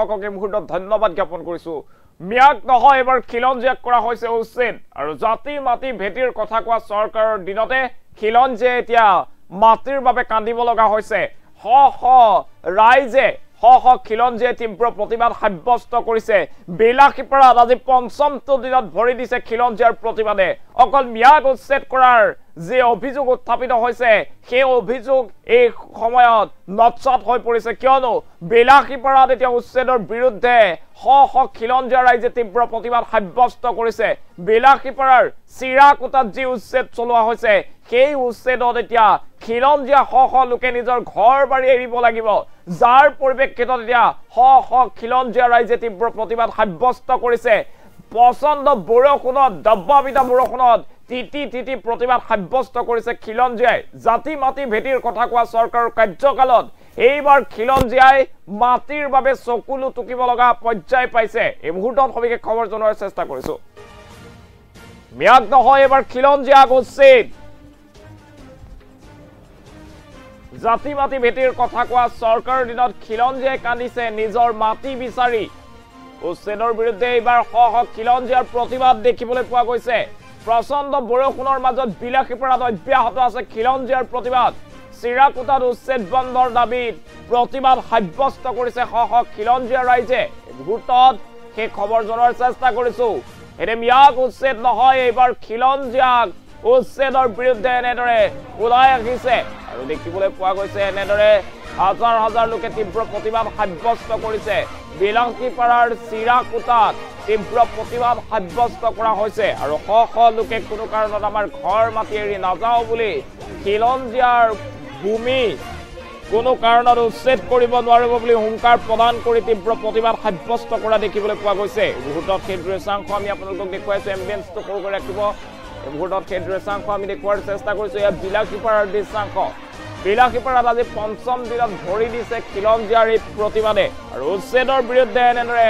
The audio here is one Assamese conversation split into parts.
সকলকে মুহূৰ্তত ধন্যবাদ জ্ঞাপন কৰিছো মিয়াক নহয় এবাৰ খিলঞ্জিয়াক কৰা হৈছে উচ্ছেদ আৰু জাতি মাটি ভেটিৰ কথা কোৱা চৰকাৰৰ দিনতে খিলঞ্জিয়া এতিয়া মাটিৰ বাবে কান্দিব লগা হৈছে হ ৰাইজে হ খিলঞ্জিয়াই তীব্ৰ প্ৰতিবাদ সাব্যস্ত কৰিছে বিলাসীপাৰাত আজি পঞ্চমটো দিনত ভৰি দিছে খিলঞ্জিয়াৰ প্ৰতিবাদে অকল মিয়াক উচ্ছেদ কৰাৰ যে অভিযোগ উত্থাপিত হৈছে সেই অভিযোগ এই সময়ত নৎসাত হৈ পৰিছে কিয়নো বিলাসীপাৰাত এতিয়া উচ্ছেদৰ বিৰুদ্ধে হ খিলঞ্জিয়া ৰাইজে তীব্ৰ প্ৰতিবাদ সাব্যস্ত কৰিছে বিলাসীপাৰাৰ চিৰাকুটাত যি উচ্ছেদ চলোৱা হৈছে সেই উচ্ছেদত এতিয়া খিলঞ্জিয়া হ লোকে নিজৰ ঘৰ বাৰী এৰিব লাগিব যাৰ পৰিপ্ৰেক্ষিতত এতিয়া হ খিলঞ্জিয়া ৰাইজে তীব্ৰ প্ৰতিবাদ সাব্যস্ত কৰিছে পচন্দ বৰষুণত দব্বাবিধা বৰষুণত তিতি প্ৰতিবাদ সাব্যস্ত কৰিছে খিলঞ্জিয়াই জাতি মাটি ভেটিৰ কথা কোৱা চৰকাৰৰ কাৰ্যকালত এইবাৰ খিলঞ্জিয়াই মাটিৰ বাবে চকুলো টুকিব লগা পৰ্যায় পাইছে এই মুহূৰ্তত সবিশেষ খবৰ জনোৱাৰ চেষ্টা কৰিছো মিয়াক নহয় এবাৰ খিলঞ্জিয়াক উচ্ছেদ জাতি মাটি ভেটিৰ কথা কোৱা চৰকাৰৰ দিনত খিলঞ্জিয়াই কান্দিছে নিজৰ মাটি বিচাৰি উচ্ছেদৰ বিৰুদ্ধে এইবাৰ হ খিলঞ্জিয়াৰ প্ৰতিবাদ দেখিবলৈ পোৱা গৈছে প্ৰচণ্ড বৰষুণৰ মাজত বিলাসীপাৰাত অব্যাহত আছে খিলঞ্জিয়াৰ প্ৰতিবাদ চিৰাকুটাত উচ্ছেদ বন্ধৰ দাবীত প্ৰতিবাদ সাব্যস্ত কৰিছে হ খিলঞ্জিয়া ৰাইজে মুহূৰ্তত সেই খবৰ জনোৱাৰ চেষ্টা কৰিছো এতিয়া মিয়াক উচ্ছেদ নহয় এইবাৰ খিলঞ্জিয়াক উচ্ছেদৰ বিৰুদ্ধে এনেদৰে ওলাই আহিছে আৰু দেখিবলৈ পোৱা গৈছে এনেদৰে হাজাৰ হাজাৰ লোকে তীব্ৰ প্ৰতিবাদ সাব্যস্ত কৰিছে বিলাসীপাৰাৰ চিৰাকুটাত তীব্ৰ প্ৰতিবাদ সাব্যস্ত কৰা হৈছে আৰু শ লোকে কোনো কাৰণত আমাৰ ঘৰ মাটি এৰি নাযাওঁ বুলি খিলঞ্জিয়াৰ ভূমি কোনো কাৰণত উচ্ছেদ কৰিব নোৱাৰিব বুলি হুংকাৰ প্ৰদান কৰি তীব্ৰ প্ৰতিবাদ সাব্যস্ত কৰা দেখিবলৈ পোৱা গৈছে মুহূৰ্তত সেই দৃশ্যাংশ আমি আপোনালোকক দেখুৱাইছো এম্বিয়েন্সটো সৰু কৰি ৰাখিব এই মুহূৰ্তত সেই দৃশ্যাংশ আমি দেখুৱাৰ চেষ্টা কৰিছো এয়া বিলাসীপাৰাৰ দৃশ্যাংশ বিলাসীপাৰাত আজি পঞ্চম দিনত ভৰি দিছে খিলঞ্জিয়াৰ এই প্ৰতিবাদে আৰু উচ্ছেদৰ বিৰুদ্ধে এনেদৰে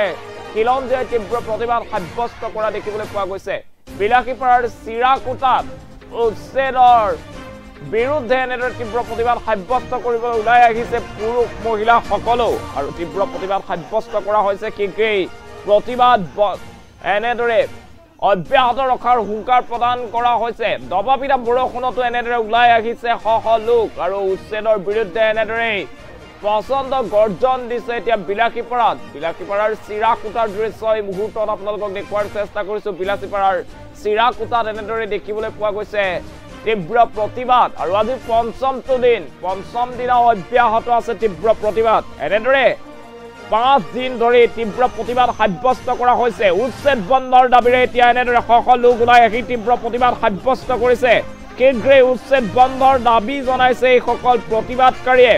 খিলঞ্জিয়াই তীব্ৰ প্ৰতিবাদ সাব্যস্ত কৰা দেখিবলৈ পোৱা গৈছে বিলাসীপাৰাৰ চিৰাকুটাত উচ্ছেদৰ বিৰুদ্ধে এনেদৰে তীব্ৰ প্ৰতিবাদ সাব্যস্ত কৰিবলৈ ওলাই আহিছে পুৰুষ মহিলা সকলো আৰু তীব্ৰ প্ৰতিবাদ সাব্যস্ত কৰা হৈছে শীঘ্ৰেই প্ৰতিবাদ এনেদৰে অব্যাহত ৰখাৰ হুংকাৰ প্ৰদান কৰা হৈছে দবাপিটা বৰষুণতো এনেদৰে ওলাই আহিছে হ লোক আৰু উচ্ছেদৰ বিৰুদ্ধে এনেদৰে প্ৰচণ্ড গৰ্জন দিছে এতিয়া বিলাসীপাৰাৰ চিৰাকুটাৰ দৃশ্য এই মুহূৰ্তত আপোনালোকক দেখুৱাৰ চেষ্টা কৰিছো বিলাসীপাৰাৰ চিৰাকুটাত এনেদৰে দেখিবলৈ পোৱা গৈছে তীব্ৰ প্ৰতিবাদ আৰু আজি পঞ্চম দিনা অব্যাহত আছে তীব্ৰ প্ৰতিবাদ এনেদৰে 5 দিন ধৰি তীব্ৰ প্ৰতিবাদ সাব্যস্ত কৰা হৈছে উচ্ছেদ বন্ধৰ দাবীৰে এতিয়া এনেদৰে শ লোক ওলাই আহি তীব্ৰ প্ৰতিবাদ সাব্যস্ত কৰিছে শীঘ্ৰেই উচ্ছেদ বন্ধৰ দাবী জনাইছে এই সকল প্ৰতিবাদকাৰীয়ে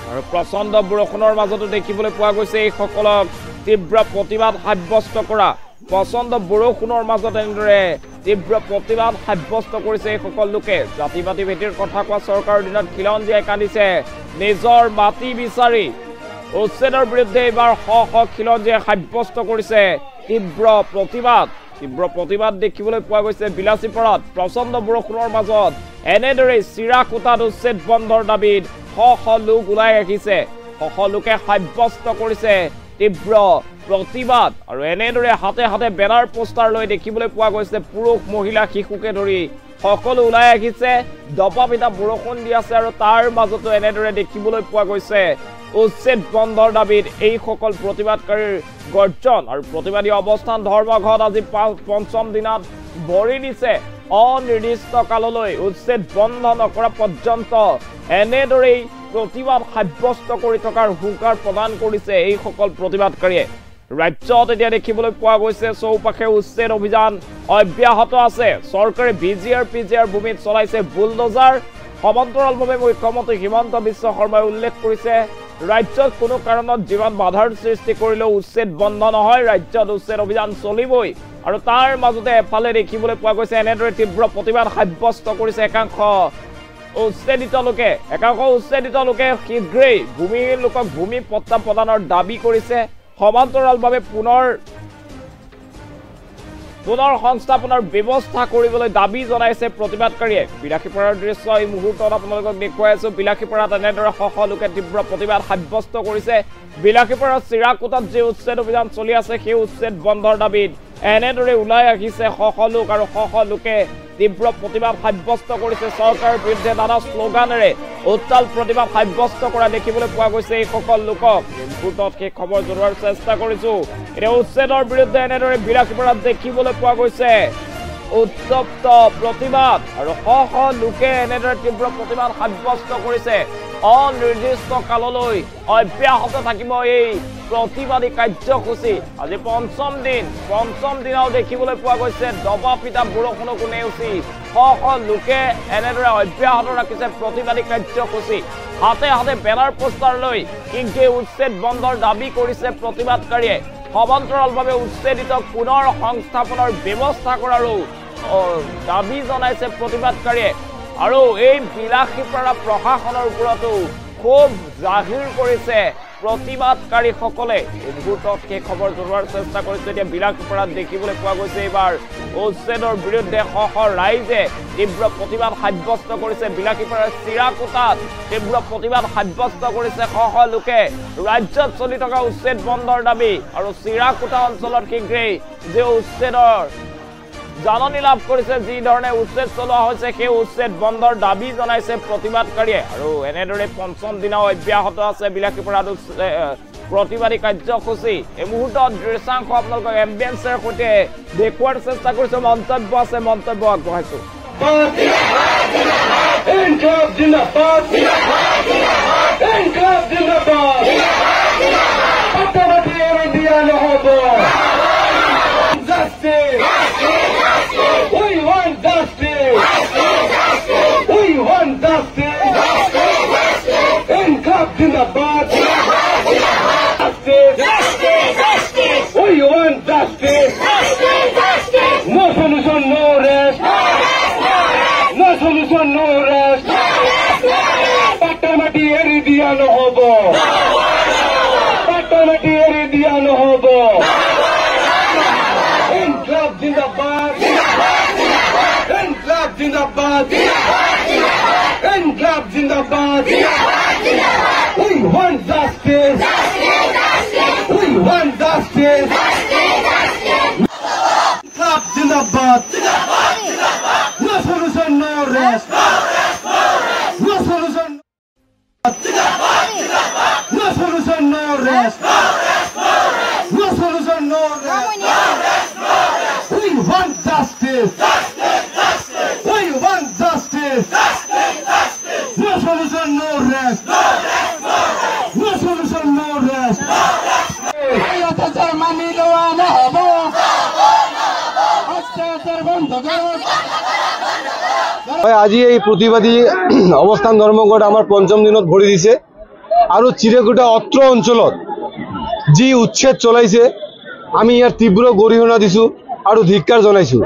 আৰু প্ৰচণ্ড বৰষুণৰ মাজতো দেখিবলৈ পোৱা গৈছে এই সকলক তীব্ৰ প্ৰতিবাদ সাব্যস্ত কৰা প্ৰচণ্ড বৰষুণৰ মাজত এনেদৰে তীব্ৰ প্ৰতিবাদ সাব্যস্ত কৰিছে এই সকল লোকে জাতি মাটি ভেটিৰ কথা কোৱা চৰকাৰৰ দিনত খিলঞ্জিয়াই কান্দিছে নিজৰ মাটি বিচাৰি উচ্ছেদৰ বিৰুদ্ধে এইবাৰ শ খিলঞ্জিয়াই সাব্যস্ত কৰিছে তীব্ৰ প্ৰতিবাদ দেখিবলৈ পোৱা গৈছে বিলাসীপাৰাত প্ৰচণ্ড বৰষুণৰ মাজত এনেদৰে চিৰাকুটাত উচ্ছেদ বন্ধৰ দাবীত শ লোক ওলাই আহিছে শ লোকে সাব্যস্ত কৰিছে তীব্ৰ প্ৰতিবাদ আৰু এনেদৰে হাতে হাতে বেনাৰ পোষ্টাৰ লৈ দেখিবলৈ পোৱা গৈছে পুৰুষ মহিলা শিশুকে ধৰি সকলো ওলাই আহিছে দবাপিটা বৰষুণ দি আছে আৰু তাৰ মাজতো এনেদৰে দেখিবলৈ পোৱা গৈছে উচ্ছেদ বন্ধৰ দাবীত এই সকল প্ৰতিবাদকাৰীৰ গৰ্জন আৰু প্ৰতিবাদী অৱস্থান ধৰ্মঘট আজি পঞ্চম দিনত ভৰি দিছে অনিৰ্দিষ্ট কাললৈ উচ্ছেদ বন্ধ নকৰা পৰ্যন্ত এনেদৰেই প্ৰতিবাদ সাব্যস্ত কৰি থকাৰ হুংকাৰ প্ৰদান কৰিছে এই সকল প্ৰতিবাদকাৰীয়ে ৰাজ্যত এতিয়া দেখিবলৈ পোৱা গৈছে চৌপাশে উচ্ছেদ অভিযান অব্যাহত আছে চৰকাৰে পিজিআৰ ভূমিত চলাইছে বুলডোজাৰ সমান্তৰালভাৱে মুখ্যমন্ত্ৰী হিমন্ত বিশ্ব শৰ্মাই উল্লেখ কৰিছে ৰাজ্যত কোনো কাৰণত যিমান বাধাৰ সৃষ্টি কৰিলেও উচ্ছেদ বন্ধ নহয় ৰাজ্যত উচ্ছেদ অভিযান চলিবই আৰু তাৰ মাজতে এফালে দেখিবলৈ পোৱা গৈছে এনেদৰে তীব্ৰ প্ৰতিবাদ সাব্যস্ত কৰিছে একাংশ উচ্ছেদিত লোকে শীঘ্ৰেই ভূমিহীন লোকক ভূমি পট্টা প্ৰদানৰ দাবী কৰিছে সমান্তৰালভাৱে পুনৰ পুনৰ সংস্থাপনৰ ব্যৱস্থা কৰিবলৈ দাবী জনাইছে প্ৰতিবাদকাৰীয়ে। বিলাসীপাৰাৰ দৃশ্য এই মুহূৰ্তত আপোনালোকক দেখুৱাই আছো। বিলাসীপাৰাত এনেদৰে শ শ লোকে তীব্ৰ প্ৰতিবাদ সাব্যস্ত কৰিছে। বিলাসীপাৰাৰ চিৰাকুটাত যি উচ্ছেদ অভিযান চলি আছে সেই উচ্ছেদ বন্ধৰ দাবীত এনেদৰে ওলাই আহিছে শ শ লোক আৰু শ শ লোকে তীব্ৰ প্ৰতিবাদ সাব্যস্ত কৰিছে। চৰকাৰৰ বিৰুদ্ধে নানা শ্লোগানেৰে উত্তাল প্ৰতিবাদ সাব্যস্ত কৰা দেখিবলৈ পোৱা গৈছে এইসকল লোকক। মুহূৰ্তত সেই খবৰ জনোৱাৰ চেষ্টা কৰিছো। এতিয়া উচ্ছেদৰ বিৰুদ্ধে এনেদৰে বিলাসীপাৰাত দেখিবলৈ পোৱা গৈছে উত্তপ্ত প্ৰতিবাদ আৰু শ শ লোকে এনেদৰে তীব্ৰ প্ৰতিবাদ সাব্যস্ত কৰিছে। অনিৰ্দিষ্ট কাললৈ অব্যাহত থাকিব এই প্ৰতিবাদী কাৰ্যসূচী। আজি পঞ্চম দিনাও দেখিবলৈ পোৱা গৈছে দবা পিটা বৰষুণকো নেওচি শ শ লোকে এনেদৰে অব্যাহত ৰাখিছে প্ৰতিবাদী কাৰ্যসূচী। হাতে হাতে বেনাৰ পোষ্টাৰ লৈ শীঘ্ৰে উচ্ছেদ বন্ধৰ দাবী কৰিছে প্ৰতিবাদকাৰীয়ে। সমান্তৰালভাৱে উচ্ছেদিত পুনৰ সংস্থাপনৰ ব্যৱস্থা কৰাৰো দাবী জনাইছে প্ৰতিবাদকাৰীয়ে। আৰু এই বিলাসীপাৰা প্ৰশাসনৰ ওপৰতো ক্ষোভ জাহিৰ কৰিছে প্ৰতিবাদকাৰীসকলে। এই মুহূৰ্তত সেই খবৰ জনোৱাৰ চেষ্টা কৰিছে। এতিয়া বিলাসীপাৰাত দেখিবলৈ পোৱা গৈছে এইবাৰ উচ্ছেদৰ বিৰুদ্ধে শ শ ৰাইজে তীব্ৰ প্ৰতিবাদ সাব্যস্ত কৰিছে। বিলাসীপাৰাৰ চিৰাকুটাত তীব্ৰ প্ৰতিবাদ সাব্যস্ত কৰিছে শ শ লোকে। ৰাজ্যত চলি থকা উচ্ছেদ বন্ধৰ দাবী আৰু চিৰাকুটা অঞ্চলত শীঘ্ৰেই যে উচ্ছেদৰ জাননী লাভ কৰিছে, যি ধৰণে উচ্ছেদ চলোৱা হৈছে সেই উচ্ছেদ বন্ধৰ দাবী জনাইছে প্ৰতিবাদকাৰীয়ে। আৰু এনেদৰে পঞ্চম দিনাও অব্যাহত আছে বিলাসীপাৰাত প্ৰতিবাদী কাৰ্যসূচী। এই মুহূৰ্তত দৃশ্যাংশ আপোনালোকক এম্বিয়েন্সৰ সৈতে দেখুওৱাৰ চেষ্টা কৰিছো। মন্তব্য আছে, মন্তব্য আগবঢ়াইছো। We want justice. We want justice. Inkab Zindabad. Justice. We want justice. No solution, no rest. No solution, no rest. Patamati eri diya no hobo. Patamati eri diya no hobo. Inkab Zindabad. Inkab Zindabad. Inkab Zindabad. We want justice. We want justice. Inkab Zindabad. No solution, no rest. No solution. No solution, no rest. No solution, no rest. We want justice. We want justice. No solution, no rest. No solution, no rest. আজি এই প্ৰতিবাদী অৱস্থান ধৰ্মঘট আমাৰ পঞ্চম দিনত ভৰি দিছে আৰু চিৰেকুটা অত্ৰ অঞ্চলত যি উচ্ছেদ চলাইছে আমি ইয়াৰ তীব্ৰ গৰিহণা দিছো আৰু ধিক্কাৰ জনাইছো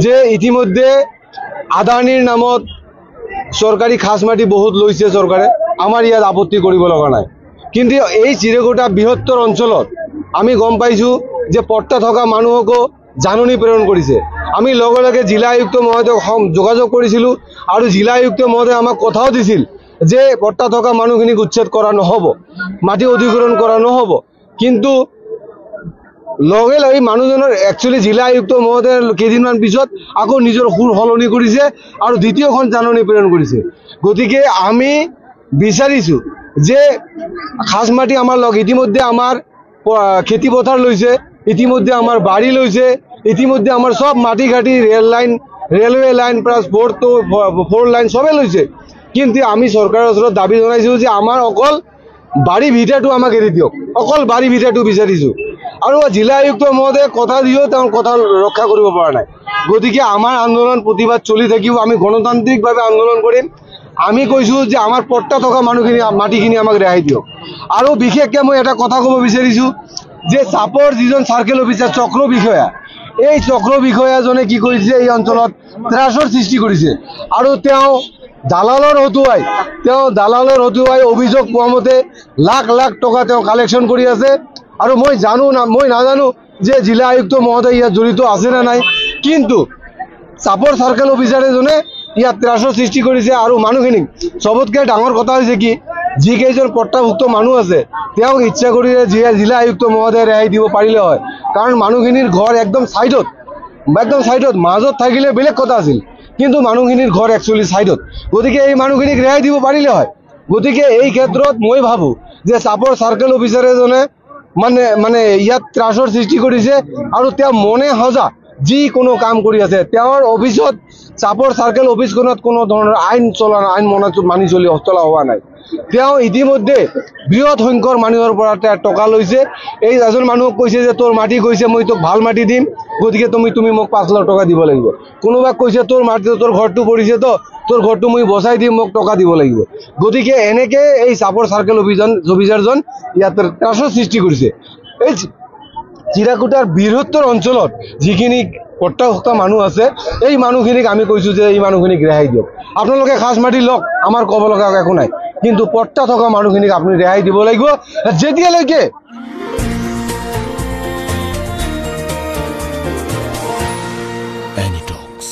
যে ইতিমধ্যে আদানীৰ নামত চৰকাৰী খাস মাটি বহুত লৈছে চৰকাৰে। আমাৰ ইয়াত আপত্তি কৰিব লগা নাই, কিন্তু এই চিৰেকুটা বৃহত্তৰ অঞ্চলত আমি গম পাইছো যে পট্টা থকা মানুহকো জাননী প্ৰেৰণ কৰিছে। আমি লগে লগে জিলা আয়ুক্ত মহোদয়ক যোগাযোগ কৰিছিলো আৰু জিলা আয়ুক্ত মহোদয়ে আমাক কথাও দিছিল যে পট্টা থকা মানুহখিনিক উচ্ছেদ কৰা নহ'ব, মাটি অধিগ্ৰহণ কৰা নহ'ব। কিন্তু লগে লগে মানুহজনৰ একচুৱেলি জিলা আয়ুক্ত মহোদয়ে কেইদিনমান পিছত আকৌ নিজৰ সুৰ সলনি কৰিছে আৰু দ্বিতীয়খন জাননী প্ৰেৰণ কৰিছে। গতিকে আমি বিচাৰিছো যে খাস মাটি আমাৰ লগ ইতিমধ্যে আমাৰ খেতি পথাৰ লৈছে, ইতিমধ্যে আমাৰ বাৰী লৈছে, ইতিমধ্যে আমাৰ সব মাটি ঘাটি rail line, railway line plus 4 line সবে লৈছে। কিন্তু আমি চৰকাৰৰ ওচৰত দাবী জনাইছো যে আমাৰ অকল বাৰী ভিটাটো আমাক এৰি দিয়ক, অকল বাৰী ভিটাটো বিচাৰিছো। আৰু জিলা আয়ুক্ত মহোদয়ে কথা দিও তেওঁ কথা ৰক্ষা কৰিব পৰা নাই। গতিকে আমাৰ আন্দোলন প্ৰতিবাদ চলি থাকিব, আমি গণতান্ত্ৰিকভাৱে আন্দোলন কৰিম। আমি কৈছো যে আমাৰ পট্টা থকা মানুহখিনি মাটিখিনি আমাক ৰেহাই দিয়ক। আৰু বিশেষকৈ মই এটা কথা ক'ব বিচাৰিছো যে চাপৰ যিজন চাৰ্কেল অফিচাৰ চক্ৰ বিষয়া, এই চক্ৰ বিষয়াজনে কি কৰিছে এই অঞ্চলত ত্ৰাসৰ সৃষ্টি কৰিছে আৰু তেওঁ দালালৰ হতুৱাই অভিযোগ পোৱা মতে লাখ লাখ টকা তেওঁ কালেকশ্যন কৰি আছে। আৰু মই নাজানো যে জিলা আয়ুক্ত মহোদয় ইয়াত জড়িত আছে না নাই, কিন্তু চাপৰ চাৰ্কেল অফিচাৰ এজনে ইয়াত ত্ৰাসৰ সৃষ্টি কৰিছে। আৰু মানুহখিনিক চবতকৈ ডাঙৰ কথা হৈছে কি, যিকেইজন পট্টাভুক্ত মানুহ আছে তেওঁক ইচ্ছা কৰিলে জিলা আয়ুক্ত মহোদয়ে ৰেহাই দিব পাৰিলে হয়, কাৰণ মানুহখিনিৰ ঘৰ একদম ছাইডত মাজত থাকিলে বেলেগ কথা আছিল, কিন্তু মানুহখিনিৰ ঘৰ একচুৱেলি ছাইডত। গতিকে এই মানুহখিনিক ৰেহাই দিব পাৰিলে হয়। গতিকে এই ক্ষেত্ৰত মই ভাবোঁ যে চাপৰ চাৰ্কেল অফিচাৰ এজনে মানে ইয়াত ত্ৰাসৰ সৃষ্টি কৰিছে আৰু তেওঁ মনে সজা যিকোনো কাম কৰি আছে। তেওঁৰ অফিচত চাপৰ চাৰ্কেল অফিচখনত কোনো ধৰণৰ আইন মানি চলা হোৱা নাই। তেওঁ ইতিমধ্যে বৃহৎ সংখ্যক মানুহৰ পৰা টকা লৈছে। এই এজন মানুহক কৈছে যে তোৰ মাটি গৈছে, মই তোক ভাল মাটি দিম, গতিকে তুমি মোক 5 লাখ টকা দিব লাগিব। কোনোবাক কৈছে তোৰ মাটি তোৰ ঘৰটো পৰিছে তো, তোৰ ঘৰটো মই বচাই দিম, মোক টকা দিব লাগিব। গতিকে এনেকে এই চাপৰ চাৰ্কেল অফিচাৰজন ইয়াত ত্ৰাসৰ সৃষ্টি কৰিছে। এই চিৰাকুটাৰ বৃহত্তৰ অঞ্চলত যিখিনি পট্টাভুক্ত মানুহ আছে, এই মানুহখিনিক আমি কৈছোঁ যে এই মানুহখিনিক ৰেহাই দিয়ক। আপোনালোকে খাজ মাটি লওক, আমাৰ ক'ব লগা একো নাই, কিন্তু পট্টা থকা মানুহখিনিক আপুনি ৰেহাই দিব লাগিব। যেতিয়ালৈকে এনিটক্স,